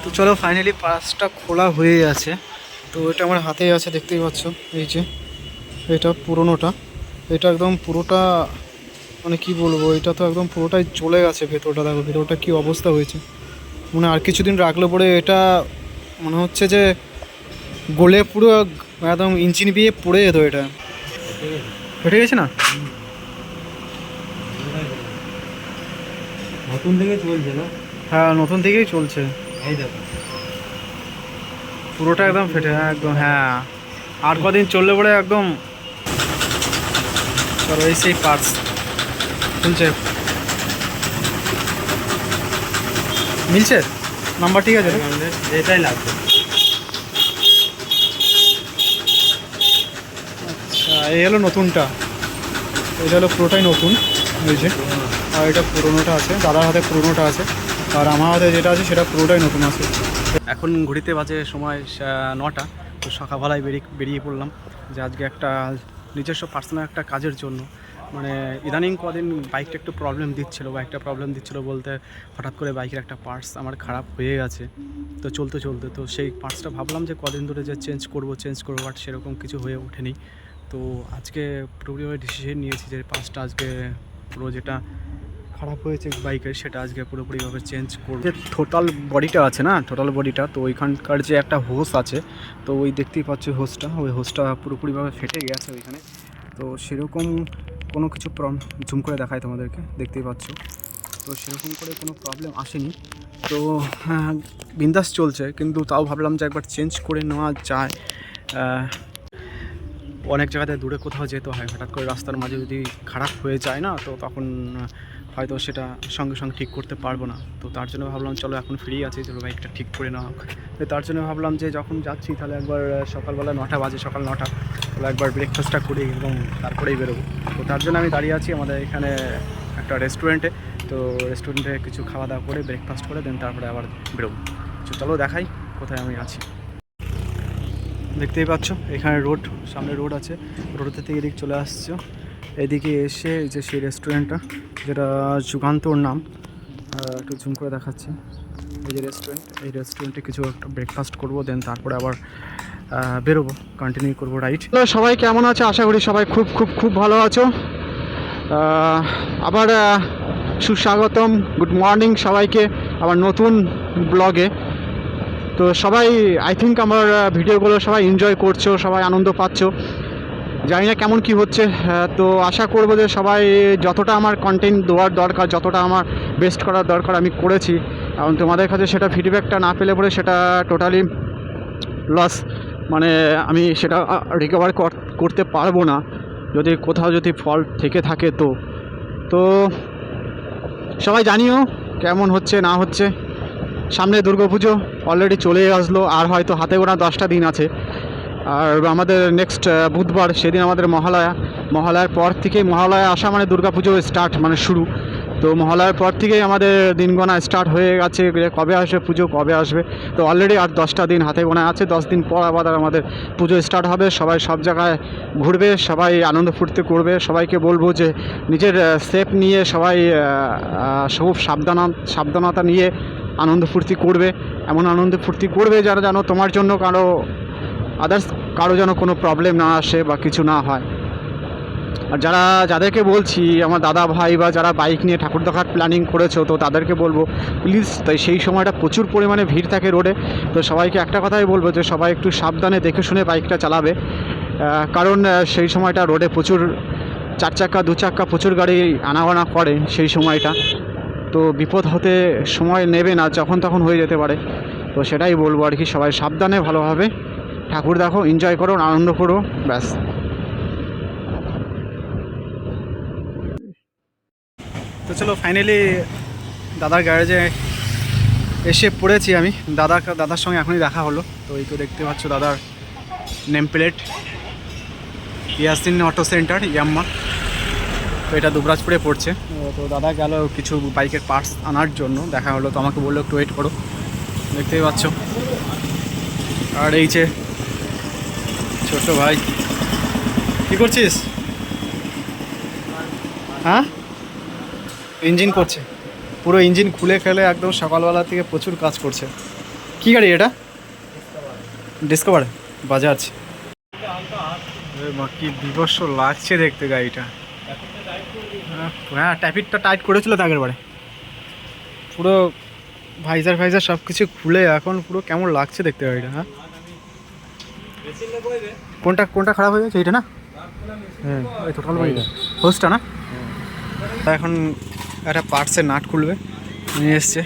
তো চলো ফাইনালি পার্সটা খোলা হয়ে আছে। তো এটা আমার হাতেই আছে, দেখতেই পাচ্ছ। এই যে এটা পুরোনোটা, এটা একদম পুরোটা, মানে কি বলবো, এটা তো একদম পুরোটাই চলে গেছে ভেতরটা। দেখো ভেতরটা কি অবস্থা হয়েছে, মানে আর কিছুদিন রাখলে পরে এটা মনে হচ্ছে যে গলে পুরো একদম ইঞ্জিন দিয়ে পড়ে যেত। এটা ফেটে গেছে না? নতুন থেকে চলছে না? হ্যাঁ নতুন থেকেই চলছে। এই দেখো পুরোটা একদম ফেটে, হ্যাঁ একদম, হ্যাঁ আর কদিন চললে পরে একদম। চলো এই সেই পার্টস শুনছে, মিলছে নাম্বার, ঠিক আছে। এটাই লাগবে। আচ্ছা এই হলো নতুনটা, এটা হলো পুরোটাই নতুন হয়েছে। আর এটা পুরোনোটা আছে, দাদার হাতে পুরোনোটা আছে, আর আমার হাতে যেটা আছে সেটা পুরোটাই নতুন আছে। এখন ঘড়িতে বাজে সময় 9টা। তো সকালবেলায় বেরিয়ে পড়লাম যে আজকে একটা নিজস্ব পার্সোনাল একটা কাজের জন্য। মানে ইদানিং কদিন বাইকটা একটু প্রবলেম দিচ্ছিলো বলতে হঠাৎ করে বাইকের একটা পার্টস আমার খারাপ হয়ে গেছে। তো চলতে তো সেই পার্টসটা ভাবলাম যে কদিন ধরে যে চেঞ্জ করবো বাট সেরকম কিছু হয়ে ওঠেনি। তো আজকে পুরোপুরিভাবে ডিসিশন নিয়েছি যে পার্টসটা আজকে পুরো যেটা খারাপ হয়েছে বাইকের সেটা আজকে পুরোপুরিভাবে চেঞ্জ করব। যে টোটাল বডিটা আছে না, টোটাল বডিটা, তো ওইখানকার যে একটা হোস আছে, তো ওই দেখতেই পাচ্ছ হোসটা, ওই হোসটা পুরোপুরিভাবে ফেটে গেছে ওইখানে। তো সেরকম কোনো কিছু জুম করে দেখায় তোমাদেরকে, দেখতেই পাচ্ছ। তো সেরকম করে কোনো প্রবলেম আসেনি। তো বিন্দাস চলছে, কিন্তু তাও ভাবলাম যে একবার চেঞ্জ করে নেওয়া যায়। অনেক জায়গাতে দূরে কোথাও যেতে হয়, হঠাৎ করে রাস্তার মাঝে যদি খারাপ হয়ে যায় না, তো তখন হয়তো সেটা সঙ্গে সঙ্গে ঠিক করতে পারবো না। তো তার জন্য ভাবলাম চলো এখন ফ্রি আছি, চলো বাইকটা ঠিক করে নেওয়া হোক। তো তার জন্য ভাবলাম যে যখন যাচ্ছি তাহলে একবার সকালবেলা 9টা বাজে, সকাল 9টা, তাহলে একবার ব্রেকফাস্টটা করি এবং তারপরেই বেরোবো। তো তার জন্য আমি দাঁড়িয়ে আছি আমাদের এখানে একটা রেস্টুরেন্টে। তো রেস্টুরেন্টে কিছু খাওয়া দাওয়া করে ব্রেকফাস্ট করে দেন তারপরে আবার বেরোবো। তো চলো দেখাই কোথায় আমি আছি। দেখতেই পাচ্ছ এখানে রোড, সামনে রোড আছে, রোডের থেকে এদিকে চলে আসছো। এদিকে এসে এই যে সেই রেস্টুরেন্টটা, যেটা যুগান্তর নাম, একটু জুম করে দেখাচ্ছি। এই যে রেস্টুরেন্ট, এই রেস্টুরেন্টে কিছু একটা ব্রেকফাস্ট করবো, দেন তারপরে আবার বেরোবো, কন্টিনিউ করবো রাইড। হ্যালো সবাই, কেমন আছো? আশা করি সবাই খুব খুব খুব ভালো আছো। আবার সুস্বাগতম, গুড মর্নিং সবাইকে আবার নতুন ব্লগে। তো সবাই আই থিঙ্ক আমার ভিডিওগুলো সবাই এনজয় করছো, সবাই আনন্দ পাচ্ছো। জানি না কেমন কি হচ্ছে, তো আশা করবো যে সবাই যতটা আমার কন্টেন্ট দেওয়ার দরকার, যতটা আমার বেস্ট করার দরকার আমি করেছি। কারণ তোমাদের কাছে সেটা ফিডব্যাকটা না পেলে পরে সেটা টোটালি লস, মানে আমি সেটা রিকভার করতে পারবো না যদি কোথাও যদি ফল্ট থেকে থাকে। তো সবাই জানিও কেমন হচ্ছে না হচ্ছে। সামনে দুর্গাপুজো অলরেডি চলে আসলো, আর হয়তো হাতে গোনা 10টা দিন আছে। আর আমাদের নেক্সট বুধবার সেদিন আমাদের মহালয়ার পর থেকেই, মহালয়া আসা মানে দুর্গাপুজো স্টার্ট, মানে শুরু। তো মহালয়ার পর থেকেই আমাদের দিন গোনা স্টার্ট হয়ে গেছে, কবে আসবে পুজো, কবে আসবে। তো অলরেডি আর 10টা দিন হাতে গোনা আছে, 10 দিন পর আবার আমাদের পুজো স্টার্ট হবে। সবাই সব জায়গায় ঘুরবে, সবাই আনন্দ ফুর্তি করবে। সবাইকে বলবো যে নিজের সেফ নিয়ে সবাই সব সাবধানতা নিয়ে আনন্দ ফুর্তি করবে। এমন আনন্দ ফুর্তি করবে যারা যেন তোমার জন্য কারো যেন কোনো প্রবলেম না আসে বা কিছু না হয়। আর যাদেরকে বলছি আমার দাদা ভাই বা যারা বাইক নিয়ে ঠাকুর দেখার প্ল্যানিং করেছো, তো তাদেরকে বলবো প্লিজ, তাই সেই সময়টা প্রচুর পরিমাণে ভিড় থাকে রোডে। তো সবাইকে একটা কথাই বলবো যে সবাই একটু সাবধানে দেখে শুনে বাইকটা চালাবে, কারণ সেই সময়টা রোডে প্রচুর 4 চাক্কা 2 চাক্কা প্রচুর গাড়ি আনাগোনা করে সেই সময়টা। তো বিপদ হতে সময় নেবে না, যখন তখন হয়ে যেতে পারে। তো সেটাই বলবো আর কি, সবাই সাবধানে ভালোভাবে ঠাকুর দেখো, এনজয় করো, আনন্দ করো, ব্যাস। তো চলো ফাইনালি দাদার গ্যারেজে এসে পড়েছি আমি। দাদার সঙ্গে এখনই দেখা হলো। তো এই তো দেখতে পাচ্ছ দাদার name plate, Yasin auto centre ইয়াম্মা। তো এটা দুবরাজপুরে পড়ছে। তো দাদা গেল কিছু বাইকের পার্টস আনার জন্য, দেখা হলো। তো আমাকে বললো একটু ওয়েট করো, দেখতেই পাচ্ছ। আর এই যে ছোট ভাই, কি করছিস? হ্যাঁ, ইঞ্জিন করছে, পুরো ইঞ্জিন খুলে ফেলে একদম সকালবেলা থেকে প্রচুর কাজ করছে। কি গাড়ি এটা? ডিসকভার বাজাজ। কি বিভৎস লাগছে দেখতে গাড়িটা। হ্যাঁ ট্যাপিটটা টাইট করেছিল তো আগের বারে, পুরো ভাইজার সব কিছু খুলে এখন পুরো কেমন লাগছে দেখতে গাড়িটা। হ্যাঁ কোনটা খারাপ হয়ে গেছে? এইটা না? হ্যাঁ ওই টোটাল বাড়িটা হোসটা না? এখন একটা পার্টসের নাট খুলবে, নিয়ে এসছে।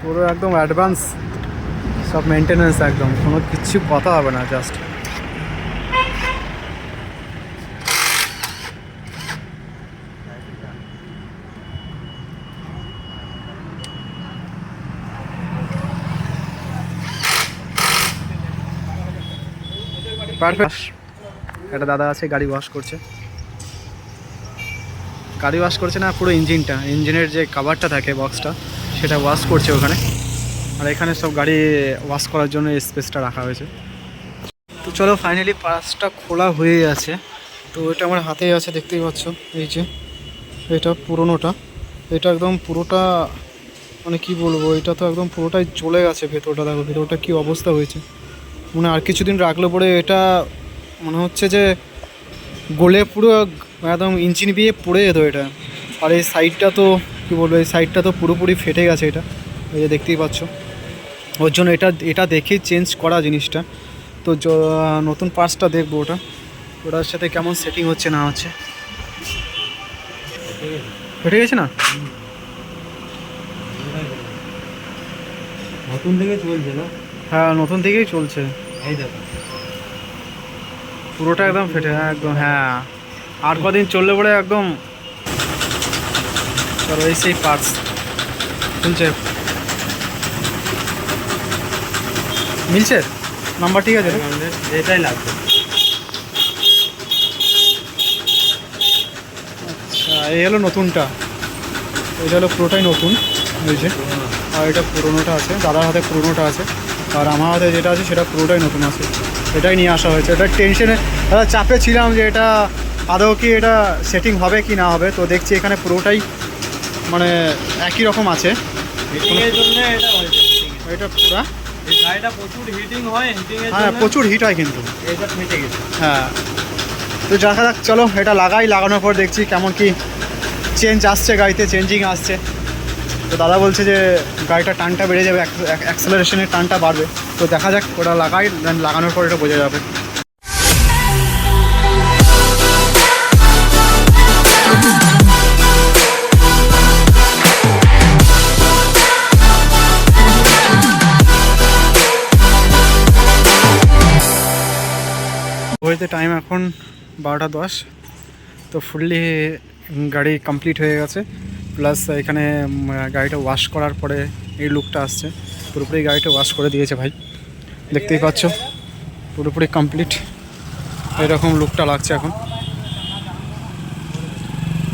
পুরো একদম অ্যাডভান্স সব মেনটেন্যান্স, একদম কোনো কিচ্ছু কথা হবে না, জাস্ট পারফেক্ট। একটা দাদা আছে গাড়ি ওয়াশ করছে, না পুরো ইঞ্জিনের যে কাভারটা থাকে বক্সটা সেটা ওয়াশ করছে ওখানে। আর এখানে সব গাড়ি ওয়াশ করার জন্য স্পেসটা রাখা হয়েছে। তো চলো ফাইনালি পার্টসটা খোলা হয়ে আছে। তো এটা আমার হাতেই আছে, দেখতেই পাচ্ছ। এই যে এটা পুরোনোটা, এটা একদম পুরোটা মানে কি বলবো, এটা তো একদম পুরোটাই চলে গেছে ভেতরটা। দেখো ভেতরটা কী অবস্থা হয়েছে, মানে আর কিছুদিন রাখলে পরে এটা মনে হচ্ছে যে গলে পুরো একদম ইঞ্জিন দিয়ে পড়ে যেত এটা। আর এই সাইডটা তো কী বলবো, এই সাইডটা তো পুরোপুরি ফেটে গেছে এটা, এই যে দেখতেই পাচ্ছ। ওর জন্য এটা দেখেই চেঞ্জ করা জিনিসটা। তো নতুন পার্টসটা দেখবো ওটার সাথে কেমন সেটিং হচ্ছে না হচ্ছে। ফেটে গেছে না? নতুন থেকে চলছে না? হ্যাঁ নতুন থেকেই চলছে। এই দেখো পুরোটা একদম ফেটে, একদম। হ্যাঁ আর কদিন চললে পরে একদম। চলো এই সেই পার্টস চলছে, মিলছে নাম্বার ঠিক আছে? এটাই লাগবে। আচ্ছা এই হলো নতুনটা, এটা হলো পুরোটাই নতুন হয়েছে। আর এটা পুরোনোটা আছে, দাদার হাতে পুরোনোটা আছে, আর আমার হাতে যেটা আছে সেটা পুরোটাই নতুন আছে। এটাই নিয়ে আসা হয়েছে। এটা টেনশনে দাদা চাপে ছিলাম যে এটা আদৌ কি এটা সেটিং হবে কি না হবে। তো দেখছি এখানে পুরোটাই মানে একই রকম আছে। হিটিংয়ের জন্য এটা হয়েছে। এটা পুরো এই গাড়িটা প্রচুর হিটিং হয়, হিটিংয়ের হ্যাঁ জন্য প্রচুর হিট হয় কিন্তু। এটা ফেটে গেছে। হ্যাঁ তো দেখা যাক, চলো এটা লাগানোর পর দেখছি কেমন কি চেঞ্জ আসছে গাড়িতে, চেঞ্জিং আসছে। তো দাদা বলছে যে গাড়িটা টানটা বেড়ে যাবে, অ্যাক্সেলারেশনের টানটা বাড়বে। তো দেখা যাক, ওটা লাগাই, দেন লাগানোর পর এটা বোঝা যাবে। ঘড়িতে টাইম এখন 12:10। তো ফুললি গাড়ি কমপ্লিট হয়ে গেছে, প্লাস এখানে গাড়িটা ওয়াশ করার পরে এই লুকটা আসছে। পুরোপুরি গাড়িটা ওয়াশ করে দিয়েছে ভাই, দেখতেই পাচ্ছ পুরোপুরি কমপ্লিট এরকম লুকটা লাগছে এখন।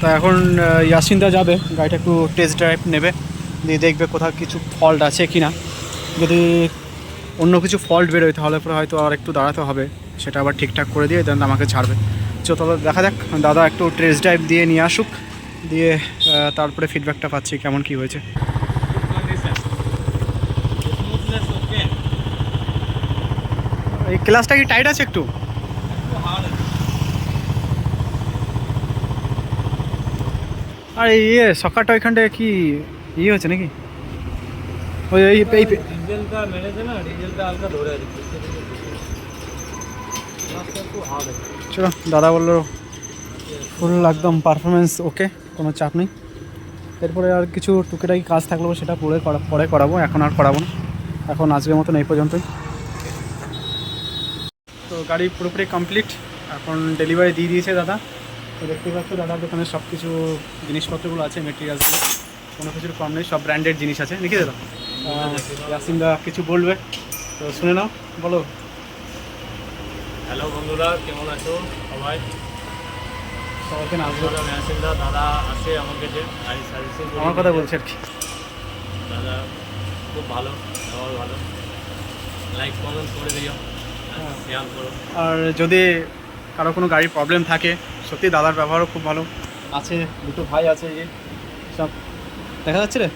তা এখন ইয়াসিনদা যাবে, গাড়িটা একটু টেস্ট ড্রাইভ নেবে, দিয়ে দেখবে কোথাও কিছু ফল্ট আছে কি না। যদি অন্য কিছু ফল্ট বেরোয় তাহলে পরে হয়তো আর একটু দাঁড়াতে হবে, সেটা আবার ঠিকঠাক করে দিয়ে দেন আমাকে ছাড়বে। তাহলে দেখা যাক, দাদা একটু টেস্ট ড্রাইভ দিয়ে নিয়ে আসুক, দিয়ে তারপরে ফিডব্যাকটা পাচ্ছি কেমন কি হয়েছে। এই ক্লাসটা কি টাইট আছে একটু? আর ইয়ে সকারটা ওইখানটায় কি ইয়ে হচ্ছে নাকি? ওই এই ডিজেলটা মেরেছে না, ডিজেলটা হালকা ধরে আছে। চলো, দাদা বললো ফুল একদম পারফরমেন্স ওকে, কোনো চাপ নেই। এরপরে আর কিছু টুকিটাকি কাজ থাকলেও সেটা পরে করাবো, এখন আর করাবো না। এখন আজকের মতন এই পর্যন্তই। তো গাড়ি পুরোপুরি কমপ্লিট, এখন ডেলিভারি দিয়ে দিয়েছে দাদা। তো দেখতে পাচ্ছ দাদার দোকানে সব কিছু জিনিসপত্রগুলো আছে, মেটেরিয়ালসগুলো কোনো কিছুর কম নেই, সব ব্র্যান্ডেড জিনিস আছে নাকি দাদা? ইয়াসিনদা কিছু বলবে, তো শুনে নাও, বলো। হ্যালো বন্ধুরা, কেমন আছো সবাই? সবাইকে না আসবে, ইয়াসিনদা দাদা আসে আমার কাছে গাড়ি সার্ভিসিং। আমার কথা বলছি আর কি। দাদা খুব ভালো, ব্যবহার ভালো, লাইক কমেন্ট করে দিও, শেয়ার করো। আর যদি কারো কোনো গাড়ির প্রবলেম থাকে, সত্যি দাদার ব্যবহারও খুব ভালো আছে। দুটো ভাই আছে, এই সব দেখা যাচ্ছে রে,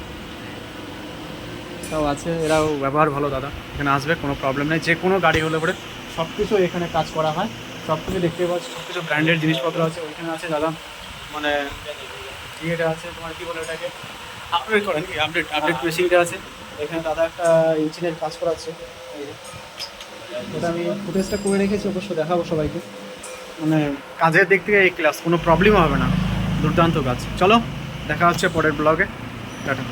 সব আছে, এরাও ব্যবহার ভালো দাদা, এখানে আসবে কোনো প্রবলেম নেই। যে কোনো গাড়ি হলে পরে সব কিছু এখানে কাজ করা হয়, সব কিছু দেখতে পাচ্ছি, সব কিছু ব্র্যান্ডেড জিনিসপত্র আছে। ওইখানে আছে দাদা মানে ইয়েটা আছে, তোমার কী বলে এটাকে, আপডেট করেন কি, আপডেট মেশিনটা আছে এখানে। দাদা একটা ইঞ্জিনের কাজ করাচ্ছে, এই যে। এটা আমি ফুটেজটা করে রেখেছি, অবশ্য দেখাবো সবাইকে। মানে কাজের দিক থেকে এই ক্লাস, কোনো প্রবলেম হবে না, দুর্দান্ত কাজ। চলো দেখা হচ্ছে পরের ব্লগে, টাটা।